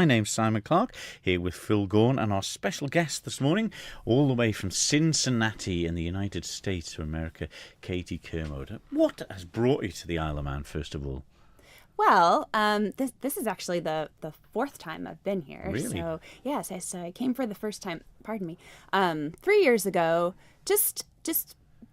My name's Simon Clarke, here with Phil Gawne and our special guest this morning, all the way from Cincinnati in the United States of America, Katie Kermode. What has brought you to the Isle of Man, first of all? Well, this is actually the fourth time I've been here. Really? So, yes, so I came for the first time, 3 years ago, just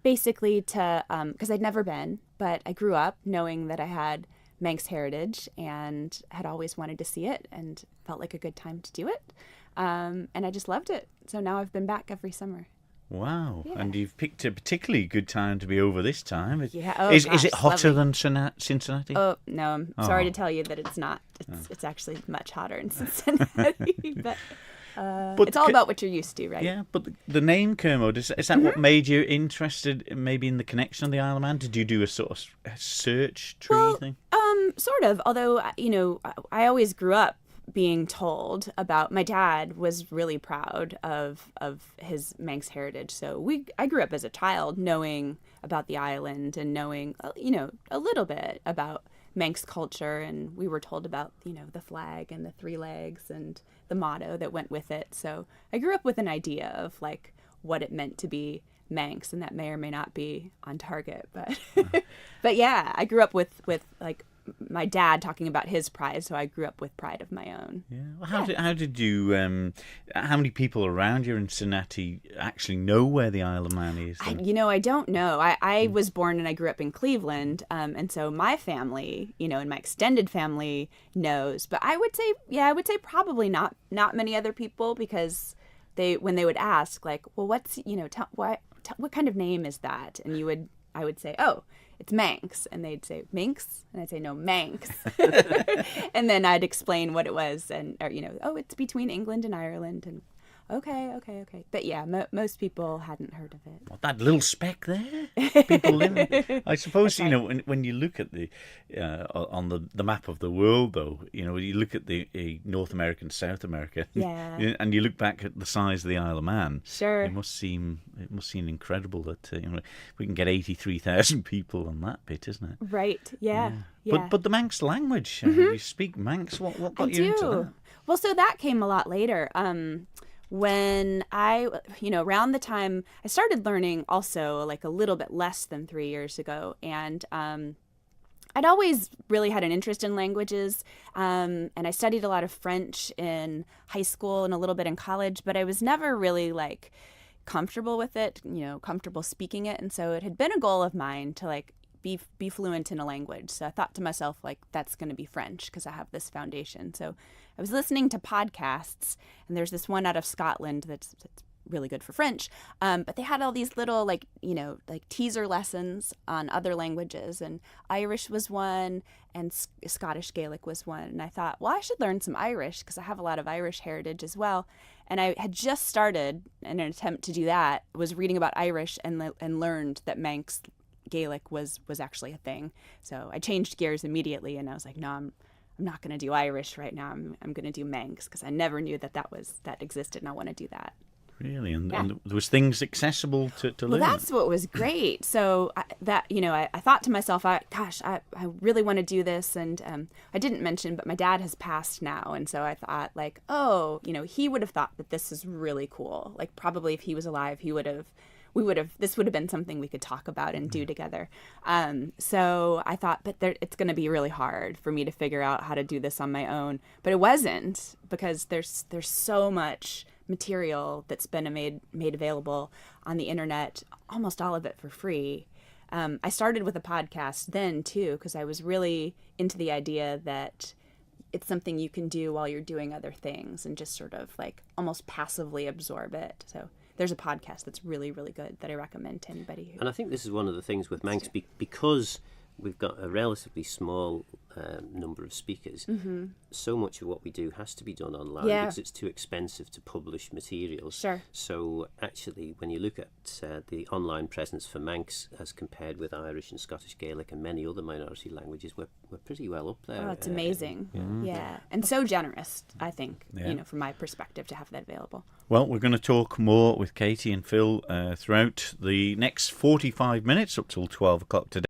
basically to, because I'd never been, but I grew up knowing that I had Manx heritage and had always wanted to see it and felt like a good time to do it. And I just loved it. So now I've been back every summer. Wow. Yeah. And you've picked a particularly good time to be over this time. Yeah. Oh, is gosh, it hotter lovely. than Cincinnati? Oh, no, I'm sorry Oh. to tell you that it's not. It's actually much hotter in Cincinnati. But it's all about what you're used to, right? Yeah, but the name Kermode, is that what made you interested maybe in the connection of the Isle of Man? Did you do a sort of search tree thing? Sort of. Although, I always grew up being told about, my dad was really proud of his Manx heritage. So I grew up as a child knowing about the island and knowing, a little bit about Manx culture. And we were told about, the flag and the three legs and the motto that went with it. So I grew up with an idea of like what it meant to be Manx, and that may or may not be on target. But but yeah, I grew up with like my dad talking about his pride, so I grew up with pride of my own. Yeah. Well, how did you? How many people around you in Cincinnati actually know where the Isle of Man is? I don't know. I was born and I grew up in Cleveland, and so my family, and my extended family knows. But I would say probably not many other people, because when they would ask, like, well, what's what kind of name is that? And I would say, oh, it's Manx. And they'd say, Minx? And I'd say, no, Manx. And then I'd explain what it was. And, oh, it's between England and Ireland. And okay. But yeah, most people hadn't heard of it. Well, that little speck there, people living. I suppose, when you look at the on the map of the world, though, you look at the North America and South America, Yeah. and you look back at the size of the Isle of Man. Sure. It must seem incredible that we can get 83,000 people on that bit, isn't it? Right. Yeah. But the Manx language, you speak Manx. What got you into that? Well, so that came a lot later. When I, around the time I started learning, also like a little bit less than 3 years ago, and I'd always really had an interest in languages, and I studied a lot of French in high school and a little bit in college, but I was never really like comfortable with it, comfortable speaking it, and so it had been a goal of mine to like be fluent in a language. So I thought to myself, like, that's going to be French because I have this foundation. So I was listening to podcasts, and there's this one out of Scotland that's really good for French. But they had all these little like teaser lessons on other languages, and Irish was one, and Scottish Gaelic was one. And I thought, well, I should learn some Irish because I have a lot of Irish heritage as well. And I had just started in an attempt to do that, was reading about Irish and learned that Manx Gaelic was actually a thing. So I changed gears immediately, and I was like, no, I'm not going to do Irish right now. I'm going to do Manx, because I never knew that existed, and I want to do that. Really? And there was things accessible to learn? Well, that's what was great. So I thought to myself, I really want to do this. And I didn't mention, but my dad has passed now. And so I thought, like, oh, he would have thought that this is really cool. Like, probably if he was alive, this would have been something we could talk about and do together. So I thought, but it's going to be really hard for me to figure out how to do this on my own. But it wasn't, because there's so much material that's been made available on the internet, almost all of it for free. I started with a podcast then too, because I was really into the idea that it's something you can do while you're doing other things and just sort of like almost passively absorb it. So there's a podcast that's really, really good that I recommend to anybody. And I think this is one of the things with Manx, because we've got a relatively small number of speakers. Mm-hmm. So much of what we do has to be done online because it's too expensive to publish materials. Sure. So actually, when you look at the online presence for Manx as compared with Irish and Scottish Gaelic and many other minority languages, we're pretty well up there. Oh, it's amazing. Yeah. And so generous, I think, from my perspective, to have that available. Well, we're going to talk more with Katie and Phil throughout the next 45 minutes up till 12 o'clock today.